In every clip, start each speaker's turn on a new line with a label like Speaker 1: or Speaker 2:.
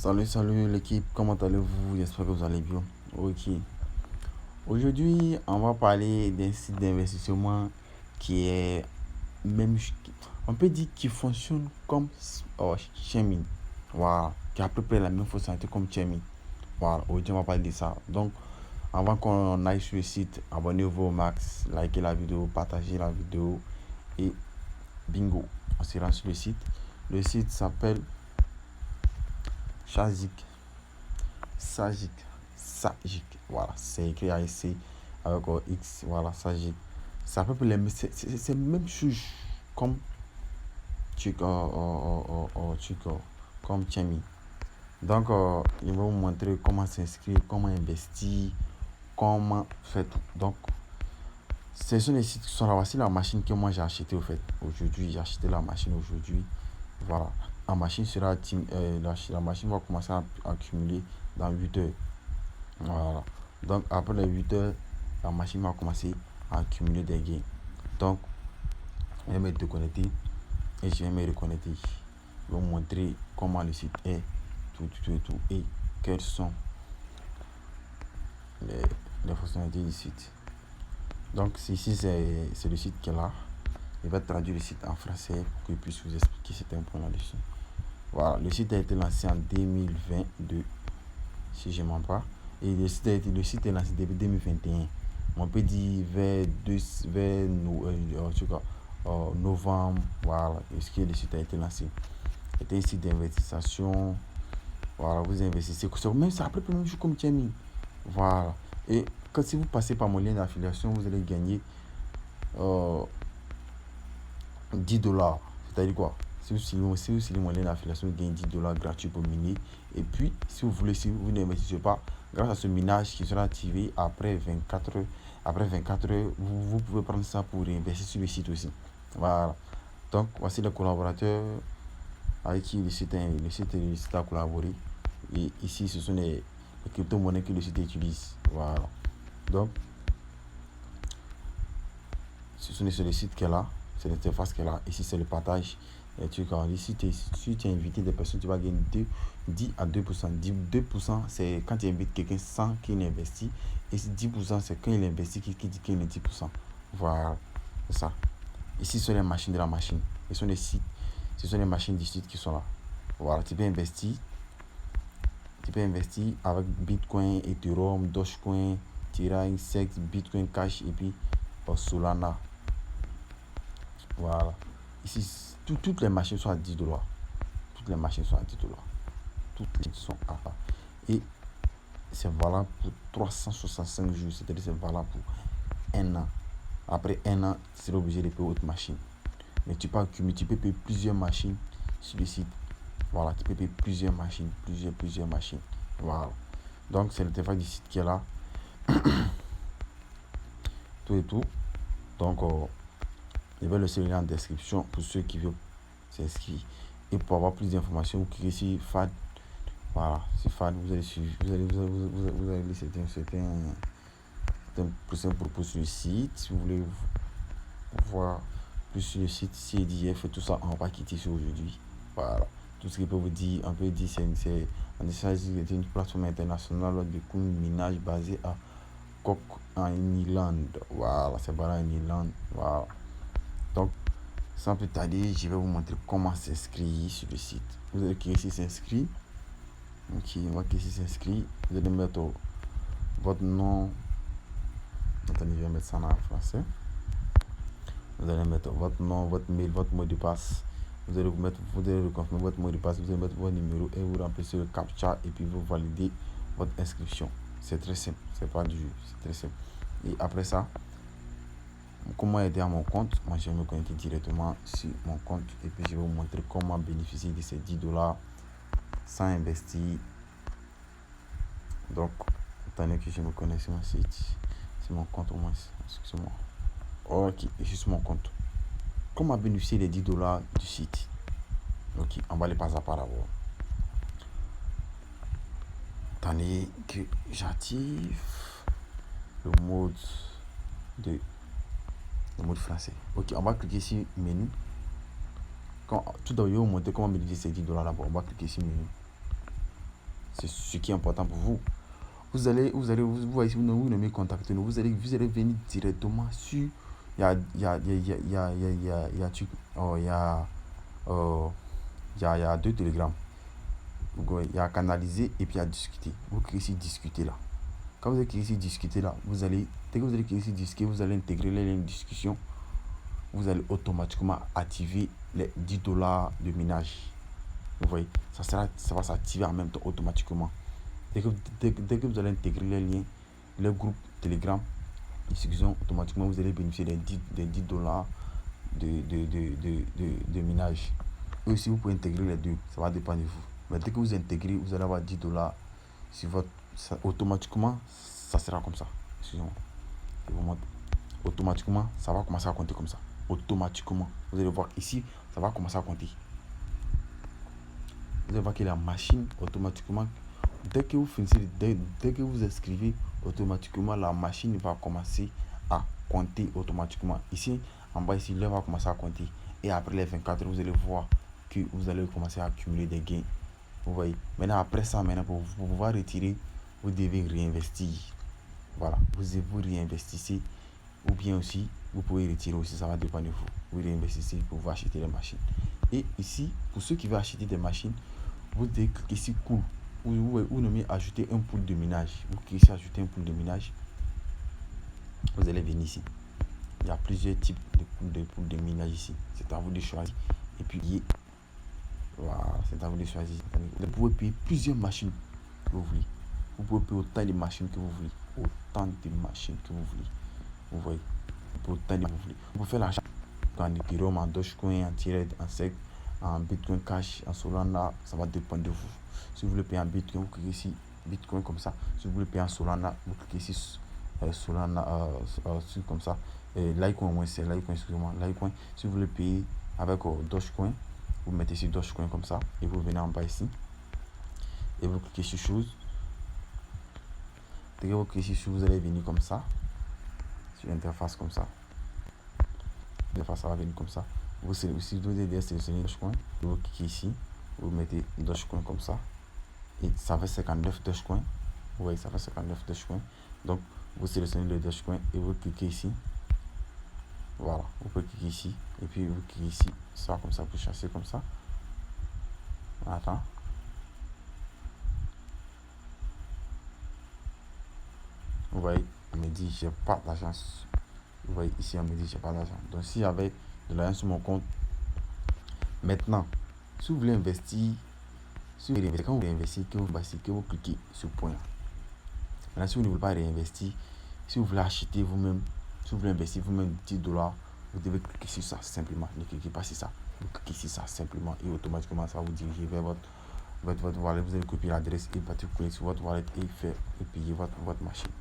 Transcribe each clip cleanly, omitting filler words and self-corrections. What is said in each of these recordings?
Speaker 1: Salut l'équipe, comment allez-vous? J'espère que vous allez bien. Ok. Aujourd'hui, on va parler d'un site d'investissement qui est même, on peut dire qu'il fonctionne comme Chainmin. Voilà, qui a à peu près la même fonctionnalité comme Chainmin. Voilà, aujourd'hui on va parler de ça. Donc, avant qu'on aille sur le site, abonnez-vous au max, likez la vidéo, partagez la vidéo et bingo, on se rend sur le site. Le site s'appelle Sagic. Sagic, voilà, c'est écrit ASC avec X, voilà, Sagic. C'est à peu près c'est même chose comme comme Chemi. Donc, je vais vous montrer comment s'inscrire, comment investir, comment faire tout. Donc, ce sont les sites qui sont là. Voici la machine que moi j'ai acheté au fait. Aujourd'hui, j'ai acheté la machine aujourd'hui. Voilà. La machine la machine va commencer à accumuler dans 8 heures. Voilà. Donc, après les 8 heures, la machine va commencer à accumuler des gains. Donc, je vais me déconnecter et je vais me reconnecter. Je vais vous montrer comment le site est, tout et quelles sont les fonctionnalités du site. Donc, ici, c'est le site qui est là. Je vais traduire le site en français pour que je puisse vous expliquer certains points là-dessus. Voilà, le site a été lancé en 2022, si je ne mens pas. Et le site est lancé depuis 2021. On peut dire vers novembre, voilà, est-ce que le site a été lancé. C'était un site d'investissement. Voilà, vous investissez. Même ça, après, même chose comme Tiami. Voilà. Et si vous passez par mon lien d'affiliation, vous allez gagner 10$. C'est-à-dire quoi? Si vous signez mon lien d'affiliation, vous gagnez 10$ gratuits pour miner. Et puis, si vous n'investissez pas, grâce à ce minage qui sera activé après 24 heures, vous pouvez prendre ça pour investir sur le site aussi. Voilà. Donc, voici les collaborateurs avec qui le site a collaboré. Et ici, ce sont les crypto-monnaies que le site utilise. Voilà. Donc, ce sont le site qui est là. C'est l'interface qui est là. Ici, c'est le partage. Et ici, si tu as invité des personnes, tu vas gagner 10 à 2%. 2%, c'est quand tu invites quelqu'un sans qu'il investit. Et 10%, c'est quand il investit qu'il dit qu'il est 10%. Voilà. C'est ça. Ici, ce sont les machines de la machine. Ce sont les machines du site qui sont là. Voilà. Tu peux investir avec Bitcoin, Ethereum, Dogecoin, Terra, Sex, Bitcoin Cash et puis Solana. Voilà. Ici, toutes les machines sont à 10$. Toutes les machines sont à 10$. Toutes les sont à 10$. Et c'est valable pour 365 jours. C'est-à-dire c'est valable pour un an. Après un an, tu seras obligé de payer autre machine. Mais tu peux payer plusieurs machines sur le site. Voilà, tu peux payer plusieurs machines. Plusieurs machines. Voilà. Donc, c'est l'interface du site qui est là. Tout et tout. Donc, je vais laisser le lien en description pour ceux qui veulent s'inscrire. Et pour avoir plus d'informations, vous cliquez sur FAD. Voilà, c'est FAD. Vous allez suivre. Vous allez laisser un propos sur le site. Si vous voulez voir plus sur le site, CDF et tout ça, on va quitter sur aujourd'hui. Voilà. Tout ce que je peux vous dire, on peut dire c'est une plateforme internationale de minage basée à Cook en Irlande. Voilà, c'est basé en Irlande. Voilà. Donc, sans plus tarder, je vais vous montrer comment s'inscrire sur le site. Vous allez cliquer sur s'inscrire. Ok, on va cliquer sur s'inscrire. Vous allez mettre votre nom. Attendez, je vais mettre ça en français. Vous allez mettre votre nom, votre mail, votre mot de passe. Vous allez confirmer votre mot de passe. Vous allez mettre votre numéro et vous remplissez le captcha et puis vous validez votre inscription. C'est très simple. C'est pas du jeu. C'est très simple. Et après ça, comment aider à mon compte? Moi, je vais me connecter directement sur mon compte et puis je vais vous montrer comment bénéficier de ces 10$ sans investir. Donc, attendez que je me connecte sur mon site, sur mon compte au moins. Excusez-moi. Ok, je suis sur mon compte. Comment bénéficier des 10$ du site? Ok, on va les passer par d'abord. Attendez que j'active le mode français. Ok, on va cliquer sur menu. Tout d'abord, je vais vous montrer comment bénéficier ces 10$ d'abord. On va cliquer sur menu. c'est ce qui est important pour vous. Vous voyez, si vous nommez contacter nous, vous allez venir directement sur, il y a deux télégrammes. Il y a canaliser et puis il y a discuter. Vous cliquez ici discuter là. Quand vous cliquez ici discuter là, dès que vous allez cliquer ici discuter, vous allez intégrer les lignes de discussion. Vous allez automatiquement activer les $10 de minage. Vous voyez, ça va s'activer en même temps automatiquement. Dès que vous allez intégrer les liens, le groupe Telegram, discussion, automatiquement vous allez bénéficier des $10 de minage. Et aussi, vous pouvez intégrer les deux, ça va dépendre de vous. Mais dès que vous intégrez, vous allez avoir $10 sur votre. Automatiquement, ça sera comme ça. Excusez-moi. Je vous montre. Automatiquement, ça va commencer à compter comme ça. Automatiquement. Vous allez voir ici, ça va commencer à compter. Vous allez voir que la machine, automatiquement, dès que vous inscrivez, automatiquement, la machine va commencer à compter automatiquement. Ici, en bas, ici, là, va commencer à compter. Et après les 24 heures, vous allez voir que vous allez commencer à accumuler des gains. Vous voyez. Maintenant, après ça, pour pouvoir retirer, vous devez réinvestir. Voilà. Vous réinvestissez. Ou bien aussi, vous pouvez retirer aussi, ça va dépendre de vous. Vous réinvestissez pour pouvoir acheter des machines. Et ici, pour ceux qui veulent acheter des machines, vous devez cliquer ici cool. Vous nommez ajouter un pool de minage. Vous cliquez ici ajouter un pool de minage. Vous allez venir ici. Il y a plusieurs types de poules de minage ici. C'est à vous de choisir. Et puis, voilà, c'est à vous de choisir. Vous pouvez payer plusieurs machines que vous voulez. Vous pouvez payer autant de machines que vous voulez. Autant de machines que vous voulez. Vous voyez, pour autant de vous voulez. Vous pouvez faire l'achat en Ethereum, en Dogecoin, en Thread, en SEC, en Bitcoin Cash, en Solana, ça va dépendre de vous. Si vous voulez payer en Bitcoin, vous cliquez ici Bitcoin comme ça. Si vous voulez payer en Solana, vous cliquez ici Solana comme ça. Litecoin, c'est Litecoin, excusez-moi, Litecoin. Si vous voulez payer avec Dogecoin, vous mettez ici Dogecoin comme ça et vous venez en bas ici et vous cliquez sur chose. Dès que vous cliquez sur chose, vous allez venir comme ça. L'interface comme ça. L'interface ça va venir comme ça. Vous devez sélectionner Dogecoin. Vous cliquez ici. Vous mettez Dogecoin comme ça. Et ça fait 59 Dogecoin. Vous voyez, ça fait 59 Dogecoin. Donc, vous sélectionnez le Dogecoin et vous cliquez ici. Voilà. Vous pouvez cliquer ici. Et puis, vous cliquez ici. Ça comme ça, vous chassez comme ça. Attends. Vous voyez, on me dit j'ai pas d'argent. Vous voyez ici, on me dit j'ai pas d'argent. Donc si j'avais de l'argent sur mon compte, maintenant, si vous voulez investir, quand vous réinvestissez, que vous cliquez sur point. Maintenant, si vous ne voulez pas réinvestir, si vous voulez acheter vous-même, si vous voulez investir vous-même $10, vous devez cliquer sur ça simplement. Ne cliquez pas sur ça. Vous cliquez sur ça simplement et automatiquement ça va vous diriger vers votre wallet. Vous allez copier l'adresse et vous cliquer sur votre wallet et payer votre machine.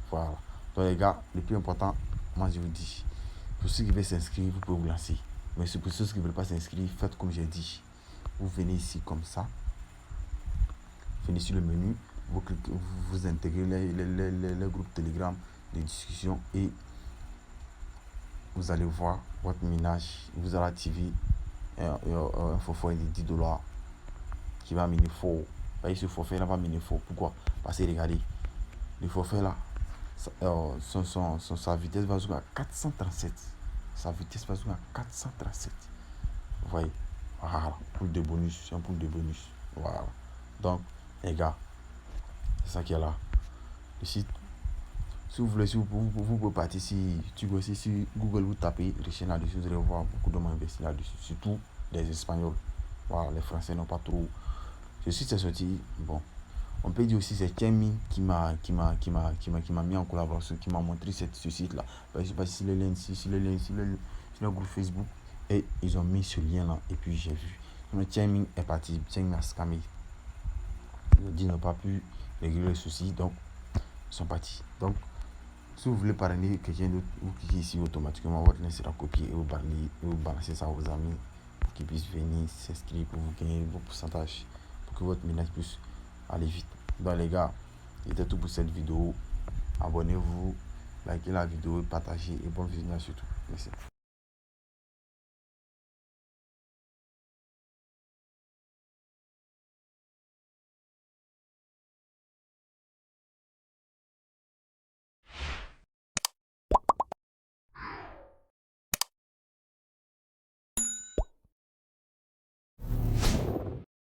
Speaker 1: Voilà. Donc les gars, le plus important, moi je vous dis, pour ceux qui veulent s'inscrire, vous pouvez vous lancer. Mais pour ceux qui ne veulent pas s'inscrire, faites comme j'ai dit. Vous venez ici comme ça. Venez sur le menu. Vous cliquez, vous intégrez les groupes Telegram de discussion et vous allez voir votre minage. Vous allez activer un forfait de $10 qui va miner fort. Vous voyez, ce forfait là va miner fort. Pourquoi? Parce que regardez, le forfait là, sa vitesse va jusqu'à 437. Sa vitesse va jusqu'à 437. Vous voyez, voilà, pool de bonus, c'est un pool de bonus. Voilà. Donc, les gars, c'est ça qui est là. Le site, si vous voulez, vous pouvez partir sur Google, vous tapez Richard là-dessus, vous allez voir beaucoup de gens investir là-dessus, surtout les Espagnols. Voilà, les Français n'ont pas trop. Ce site est sorti, bon. On peut dire aussi c'est Chainlink qui m'a mis en collaboration, qui m'a montré ce site là. Je sais pas si le lien sur le groupe Facebook et ils ont mis ce lien là et puis j'ai vu. Chainlink est parti, Chainlink a scammé. Ils ont dit ne pas pu régler le souci, donc ils sont partis. Donc si vous voulez parrainer quelqu'un d'autre, vous cliquez ici automatiquement, votre lien sera copié et vous balancez ça à vos amis pour qu'ils puissent venir s'inscrire pour vous gagner vos pourcentages, pour que votre ménage puisse aller vite. Donc les gars, c'était tout pour cette vidéo. Abonnez-vous, likez la vidéo, partagez et bon visionnage surtout. Merci.